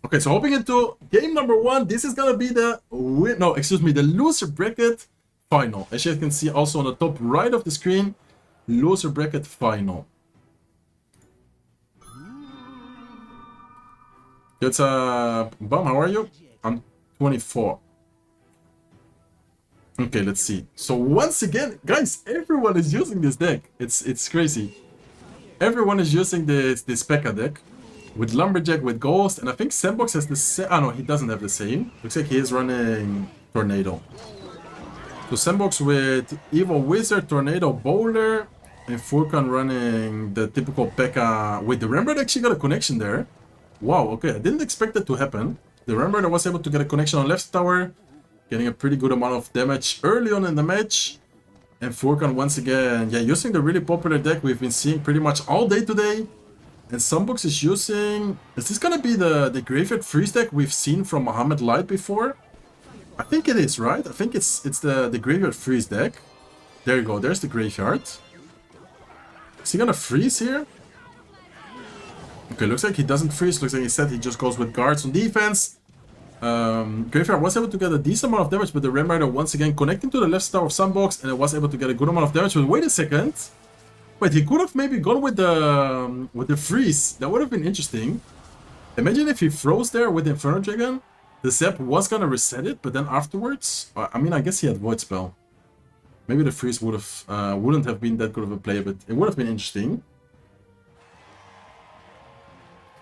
Okay, so hopping into game number 1, this is gonna be the the loser bracket final. As you can see also on the top right of the screen, loser bracket final. It's Bum, how are you? I'm 24. Okay, let's see. So once again, guys, everyone is using this deck. It's crazy. Everyone is using this P.E.K.K.A deck. With Lumberjack, with Ghost, and I think Sandbox has the same. Ah, no, he doesn't have the same. Looks like he is running Tornado. So Sandbox with Evil Wizard, Tornado, Bowler, and Furkan running the typical P.E.K.K.A. Wait, the Rembrandt actually got a connection there. Wow, okay, I didn't expect that to happen. The Rembrandt was able to get a connection on left tower, getting a pretty good amount of damage early on in the match. And Furkan once again, yeah, using the really popular deck we've been seeing pretty much all day today. And Sandbox is using... Is this gonna be the Graveyard Freeze deck we've seen from Mohammed Light before? I think it is, right? I think it's the Graveyard Freeze deck. There you go, there's the Graveyard. Is he gonna freeze here? Okay, looks like he doesn't freeze. Looks like he said he just goes with guards on defense. Graveyard was able to get a decent amount of damage, but the Ram Rider once again connecting to the left tower of Sandbox, and it was able to get a good amount of damage. But wait a second. Wait, he could have maybe gone with the freeze. That would have been interesting. Imagine if he froze there with the Inferno Dragon. The Zap was gonna reset it, but then afterwards, I mean, I guess he had Void Spell. Maybe the freeze would have wouldn't have been that good of a play, but it would have been interesting.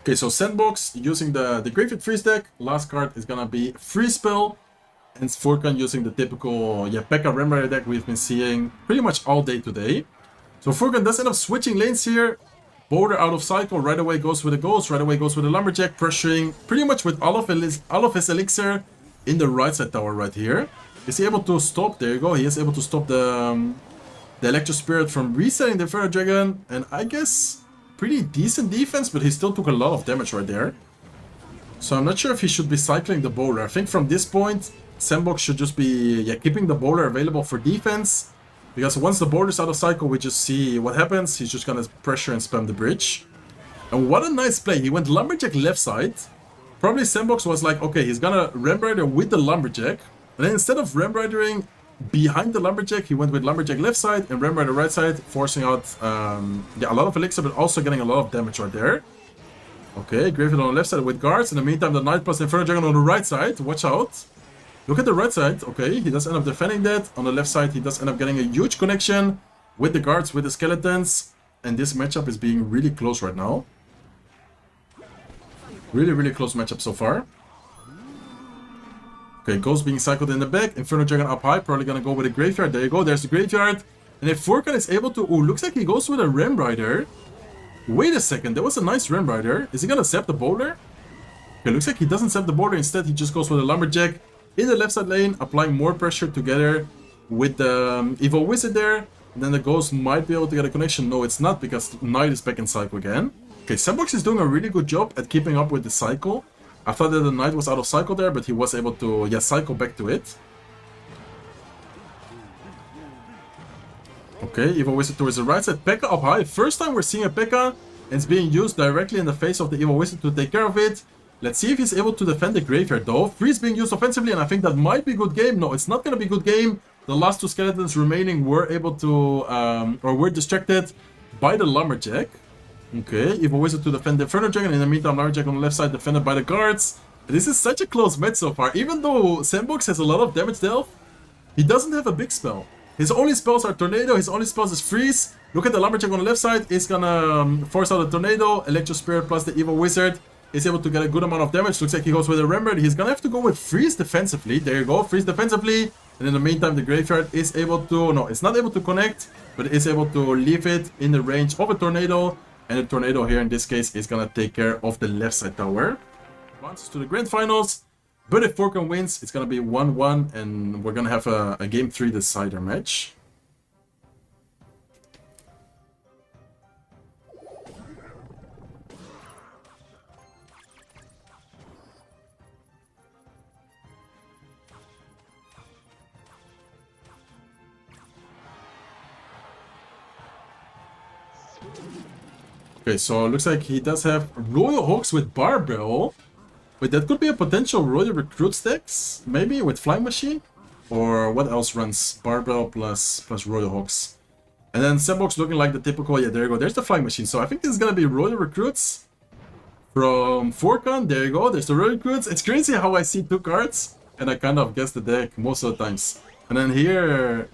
Okay, so Sandbox using the Graveyard Freeze deck. Last card is gonna be Freeze Spell, and Furkan using the typical P.E.K.K.A Ram Rider deck we've been seeing pretty much all day today. So Furkan does end up switching lanes here. Boulder out of cycle, right away goes with a Ghost, right away goes with a Lumberjack, pressuring pretty much with all of his Elixir in the right side tower right here. Is he able to stop? There you go, he is able to stop the Electro Spirit from resetting the Inferno Dragon. And I guess pretty decent defense, but he still took a lot of damage right there. So I'm not sure if he should be cycling the Boulder. I think from this point, Sandbox should just be keeping the Boulder available for defense. Because once the Boulder's out of cycle, we just see what happens. He's just gonna pressure and spam the bridge. And what a nice play. He went Lumberjack left side. Probably Sandbox was like, okay, he's gonna Ram Rider with the Lumberjack. And then instead of Ram Ridering behind the Lumberjack, he went with Lumberjack left side and Ram Rider right side, forcing out a lot of Elixir, but also getting a lot of damage right there. Okay, Graveyard on the left side with guards. In the meantime, the Knight plus Inferno Dragon on the right side. Watch out. Look at the right side. Okay, he does end up defending that. On the left side, he does end up getting a huge connection with the guards, with the skeletons. And this matchup is being really close right now. Really, really close matchup so far. Okay, Ghost being cycled in the back. Inferno Dragon up high. Probably gonna go with a Graveyard. There you go. There's the Graveyard. And if Furkan is able to... Oh, looks like he goes with a Ram Rider. Wait a second. That was a nice Ram Rider. Is he gonna zap the Boulder? Okay, looks like he doesn't zap the Boulder. Instead, he just goes with a Lumberjack in the left side lane, applying more pressure together with the Evil Wizard there. And then the Ghost might be able to get a connection. No, it's not, because Knight is back in cycle again. Okay, Sandbox is doing a really good job at keeping up with the cycle. I thought that the Knight was out of cycle there, but he was able to, cycle back to it. Okay, Evil Wizard towards the right side. P.E.K.K.A up high. First time we're seeing a P.E.K.K.A, and it's being used directly in the face of the Evil Wizard to take care of it. Let's see if he's able to defend the Graveyard though. Freeze being used offensively, and I think that might be a good game. No, it's not going to be a good game. The last two skeletons remaining were able to, or were distracted by the Lumberjack. Okay, Evil Wizard to defend the Inferno Dragon. In the meantime, Lumberjack on the left side defended by the guards. This is such a close match so far. Even though Sandbox has a lot of damage dealt, he doesn't have a big spell. His only spells are Tornado, his only spells is Freeze. Look at the Lumberjack on the left side. He's gonna force out a Tornado. Electro Spirit plus the Evil Wizard is able to get a good amount of damage. Looks like he goes with a Rembrandt. He's gonna have to go with Freeze defensively. There you go, Freeze defensively. And in the meantime, the Graveyard is able to... No, it's not able to connect, but is able to leave it in the range of a Tornado. And the Tornado here in this case is gonna take care of the left side tower. Advances to the grand finals. But if Furkan wins, it's gonna be 1-1, and we're gonna have a game 3 decider match. Okay, so it looks like he does have Royal Hawks with Barbell. Wait, that could be a potential Royal Recruit stacks, maybe with Flying Machine? Or what else runs Barbell plus Royal Hawks? And then Sandbox looking like the typical, yeah, there you go, there's the Flying Machine. So I think this is gonna be Royal Recruits from Forkan, there you go, there's the Royal Recruits. It's crazy how I see two cards, and I kind of guess the deck most of the times. And then here,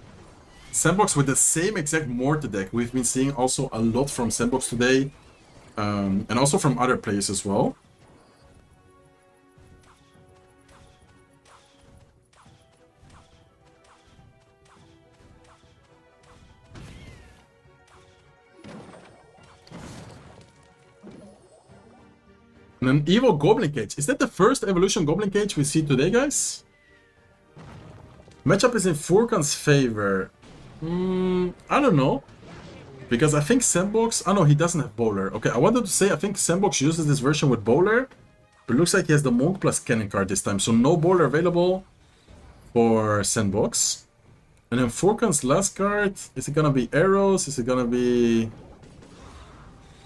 Sandbox with the same exact Mortar deck. We've been seeing also a lot from Sandbox today, and also from other players as well. And an Evil Goblin Cage. Is that the first Evolution Goblin Cage we see today, guys? Matchup is in Furkan's favor. I don't know. Because I think Sandbox... Oh no, he doesn't have Bowler. Okay, I wanted to say I think Sandbox uses this version with Bowler. But it looks like he has the Monk plus Cannon card this time. So no Bowler available for Sandbox. And then Furkan's last card. Is it gonna be Arrows? Is it gonna be...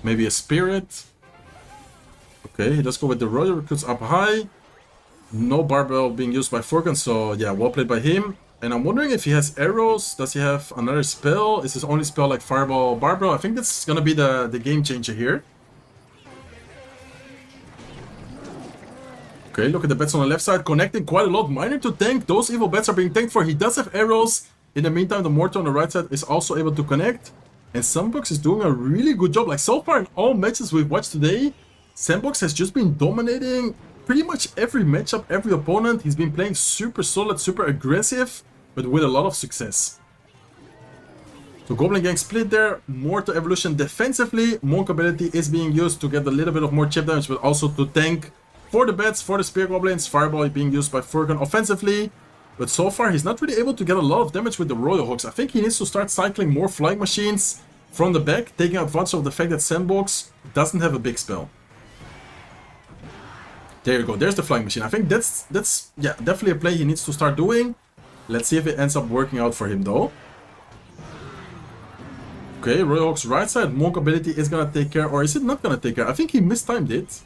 maybe a Spirit? Okay, let's go with the Royal Recruits up high. No Barbell being used by Furkan, so yeah, well played by him. And I'm wondering if he has arrows. Does he have another spell? Is his only spell like Fireball Barbell? I think that's gonna be the game changer here. Okay, look at the bets on the left side, connecting quite a lot. Miner to tank, those evil bets are being tanked for. He does have arrows. In the meantime, the Mortar on the right side is also able to connect. And Sandbox is doing a really good job. Like so far in all matches we've watched today, Sandbox has just been dominating pretty much every matchup, every opponent. He's been playing super solid, super aggressive, but with a lot of success. So Goblin Gang split there, Mortar Evolution defensively. Monk ability is being used to get a little bit of more chip damage, but also to tank for the bets, for the Spear Goblins. Fireball being used by Furkan offensively. But so far he's not really able to get a lot of damage with the Royal Hawks. I think he needs to start cycling more Flying Machines from the back, taking advantage of the fact that Sandbox doesn't have a big spell. There you go, there's the Flying Machine. I think that's yeah, definitely a play he needs to start doing. Let's see if it ends up working out for him though. Okay, Royal Hawk's right side, Monk ability is gonna take care, or is it not gonna take care? I think he mistimed it.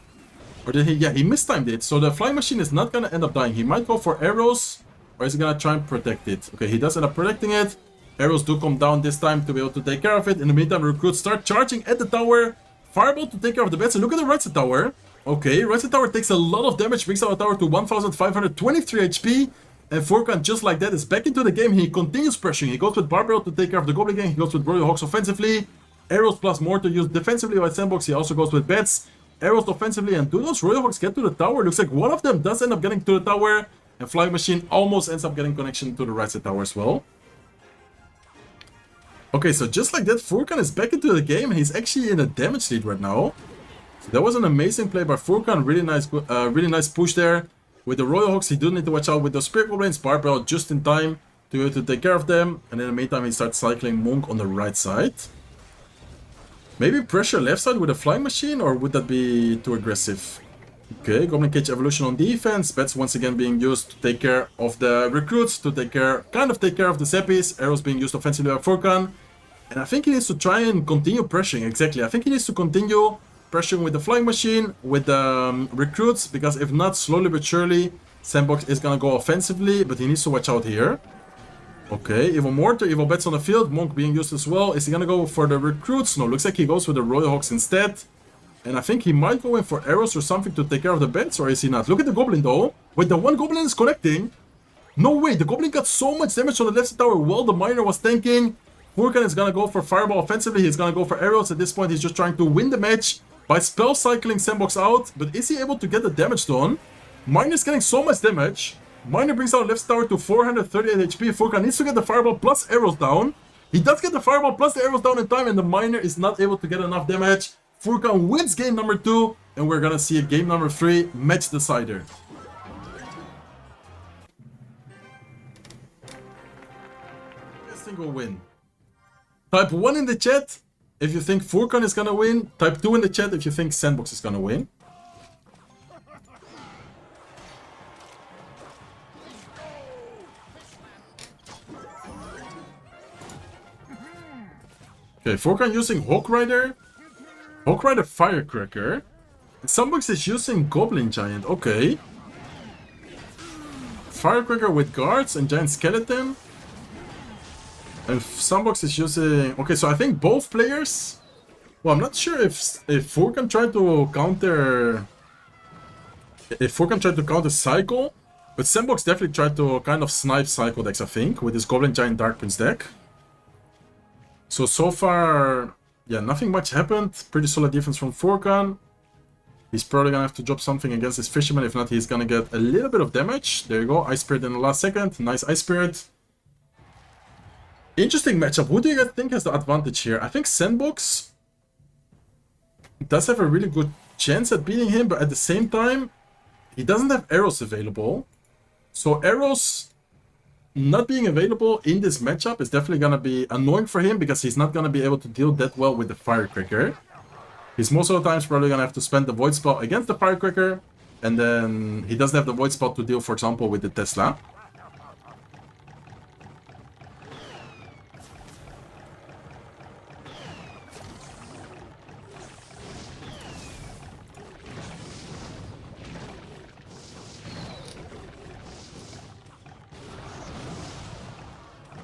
Or did he? Yeah, he mistimed it. So the Flying Machine is not gonna end up dying. He might go for arrows, or is he gonna try and protect it? Okay, he does end up protecting it. Arrows do come down this time to be able to take care of it. In the meantime, recruits start charging at the tower. Fireball to take care of the bets. And look at the right side tower. Okay, right side tower takes a lot of damage, brings down the tower to 1523 HP. And Furkan, just like that, is back into the game. He continues pressuring. He goes with Barbell to take care of the Goblin Gang. He goes with Royal Hawks offensively. Arrows plus Mortar used defensively by Sandbox. He also goes with bets. Arrows offensively. And do those Royal Hawks get to the tower? Looks like one of them does end up getting to the tower. And Flying Machine almost ends up getting connection to the right side tower as well. Okay, so just like that, Furkan is back into the game. And he's actually in a damage lead right now. That was an amazing play by Furkan. Really nice push there. With the Royal Hawks, he do need to watch out with those Spirit Goblins. Barbell just in time to take care of them. And in the meantime, he starts cycling Monk on the right side. Maybe pressure left side with a Flying Machine, or would that be too aggressive? Okay, Goblin Cage Evolution on defense. Bets once again being used to take care of the recruits, to take care of the Seppies. Arrows being used offensively by Furkan. And I think he needs to try and continue pressuring. Exactly, I think he needs to continue pressuring with the Flying Machine, with the recruits, because if not, slowly but surely, Sandbox is gonna go offensively, but he needs to watch out here. Okay, Evil Mortar, Evil Bets on the field, Monk being used as well. Is he gonna go for the recruits? No, looks like he goes with the Royal Hawks instead. And I think he might go in for arrows or something to take care of the bets, or is he not? Look at the Goblin though. Wait, the one Goblin is connecting. No way, the Goblin got so much damage on the left side tower while the Miner was tanking. Furkan is gonna go for Fireball offensively, he's gonna go for arrows. At this point, he's just trying to win the match by spell cycling Sandbox out, but is he able to get the damage done? Miner is getting so much damage. Miner brings down left tower to 438 HP. Furkan needs to get the Fireball plus arrows down. He does get the Fireball plus the arrows down in time, and the Miner is not able to get enough damage. Furkan wins game number 2, and we're gonna see a game number 3 match decider. Single win. Type 1 in the chat if you think Furkan is gonna win. Type 2 in the chat if you think Sandbox is gonna win. Okay, Furkan using Hawk Rider. Hawk Rider Firecracker. Sandbox is using Goblin Giant, okay. Firecracker with guards and Giant Skeleton. And Sandbox is using... Okay, so I think both players... Well, I'm not sure if Furkan tried to counter... If Furkan tried to counter Cycle, but Sandbox definitely tried to kind of snipe Cycle decks, I think, with his Goblin Giant Dark Prince deck. So far, yeah, nothing much happened. Pretty solid defense from Furkan. He's probably gonna have to drop something against his Fisherman. If not, he's gonna get a little bit of damage. There you go, Ice Spirit in the last second. Nice Ice Spirit. Interesting matchup. Who do you guys think has the advantage here? I think Sandbox does have a really good chance at beating him, but at the same time, he doesn't have arrows available. So arrows not being available in this matchup is definitely gonna be annoying for him, because he's not gonna be able to deal that well with the Firecracker. He's most of the times probably gonna have to spend the Void Spell against the Firecracker, and then he doesn't have the Void Spell to deal, for example, with the Tesla.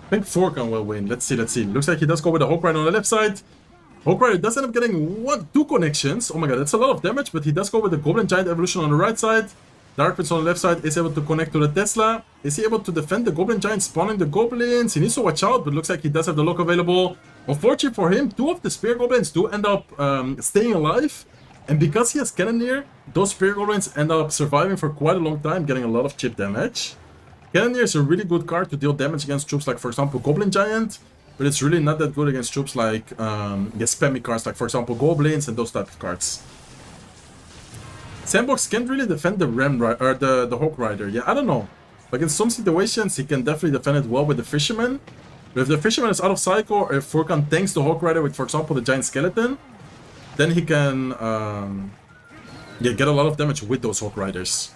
I think Furkan will win. Let's see, let's see. Looks like he does go with the Hawk Rider on the left side. Hawk Rider does end up getting two connections. Oh my god, that's a lot of damage, but he does go with the Goblin Giant Evolution on the right side. Dark Prince on the left side is able to connect to the Tesla. Is he able to defend the Goblin Giant spawning the Goblins? He needs to watch out, but looks like he does have the lock available. Unfortunately for him, two of the Spear Goblins do end up staying alive. And because he has Cannoneer, those Spear Goblins end up surviving for quite a long time, getting a lot of chip damage. Cannoneer is a really good card to deal damage against troops like, for example, Goblin Giant. But it's really not that good against troops like, spammy cards like, for example, Goblins and those type of cards. Sandbox can't really defend the the Hawk Rider. Yeah, I don't know. Like, in some situations, he can definitely defend it well with the Fisherman. But if the Fisherman is out of cycle, or if Furkan tanks the Hawk Rider with, for example, the Giant Skeleton, then he can get a lot of damage with those Hawk Riders.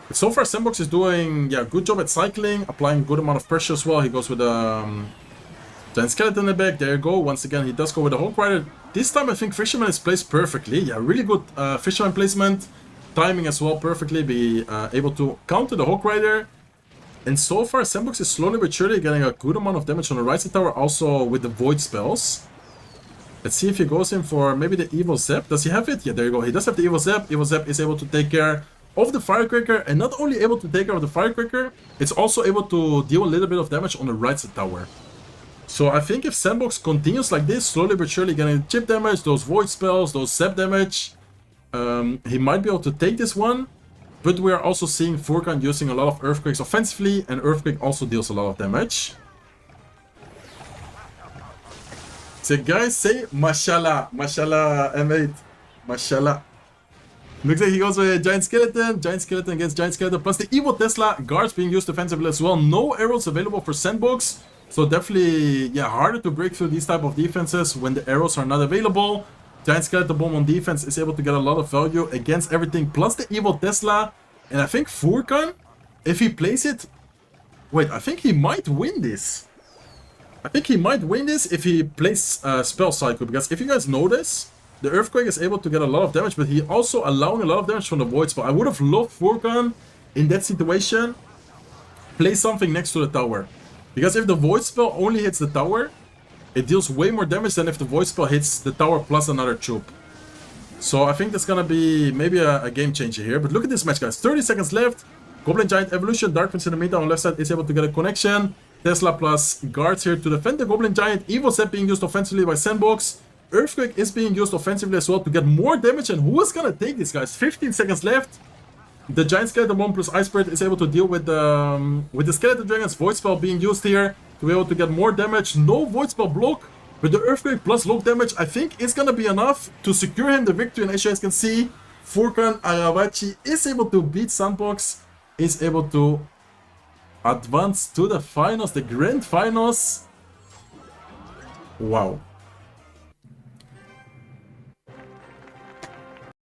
But so far, Sandbox is doing good job at cycling, applying a good amount of pressure as well. He goes with Giant Skeleton in the back. There you go. Once again, he does go with the Hawk Rider. This time, I think Fisherman is placed perfectly. Yeah, really good Fisherman placement. Timing as well perfectly. Be able to counter the Hawk Rider. And so far, Sandbox is slowly but surely getting a good amount of damage on the right side tower. Also with the Void spells. Let's see if he goes in for maybe the Evil Zap. Does he have it? Yeah, there you go. He does have the Evil Zap. Evil Zap is able to take care of the Firecracker. And not only able to take care of the Firecracker, it's also able to deal a little bit of damage on the right side tower. So I think if Sandbox continues like this, slowly but surely getting chip damage, those Void spells, those Zap damage, he might be able to take this one. But we are also seeing Furkan using a lot of Earthquakes offensively, and Earthquake also deals a lot of damage. So guys, say Mashallah. Mashallah, M8. Mashallah. Looks like he goes with Giant Skeleton. Giant Skeleton against Giant Skeleton. Plus the Evil Tesla. Guards being used defensively as well. No arrows available for Sandbox. So definitely, harder to break through these type of defenses when the arrows are not available. Giant Skeleton Bomb on defense is able to get a lot of value against everything. Plus the Evil Tesla. And I think Furkan, if he plays it... Wait, I think he might win this. I think he might win this if he plays Spell Cycle. Because if you guys notice, the Earthquake is able to get a lot of damage. But he also allowing a lot of damage from the Void Spell. I would have loved Furkan in that situation. Play something next to the tower. Because if the Void Spell only hits the tower, it deals way more damage than if the Void Spell hits the tower plus another troop. So I think that's gonna be maybe a game changer here. But look at this match, guys. 30 seconds left. Goblin Giant Evolution. Dark Prince in the meantime on the left side is able to get a connection. Tesla plus guards here to defend the Goblin Giant. Evil Zap being used offensively by Sandbox. Earthquake is being used offensively as well to get more damage. And who is gonna take this, guys? 15 seconds left. The Giant Skeleton Bomb plus Ice Spirit is able to deal with the Skeleton Dragon's Void Spell being used here to be able to get more damage. No Void Spell block, but the Earthquake plus lock damage I think is gonna be enough to secure him the victory. And as you guys can see, Furkan Arawachi is able to beat Sandbox, is able to advance to the finals, the grand finals. Wow.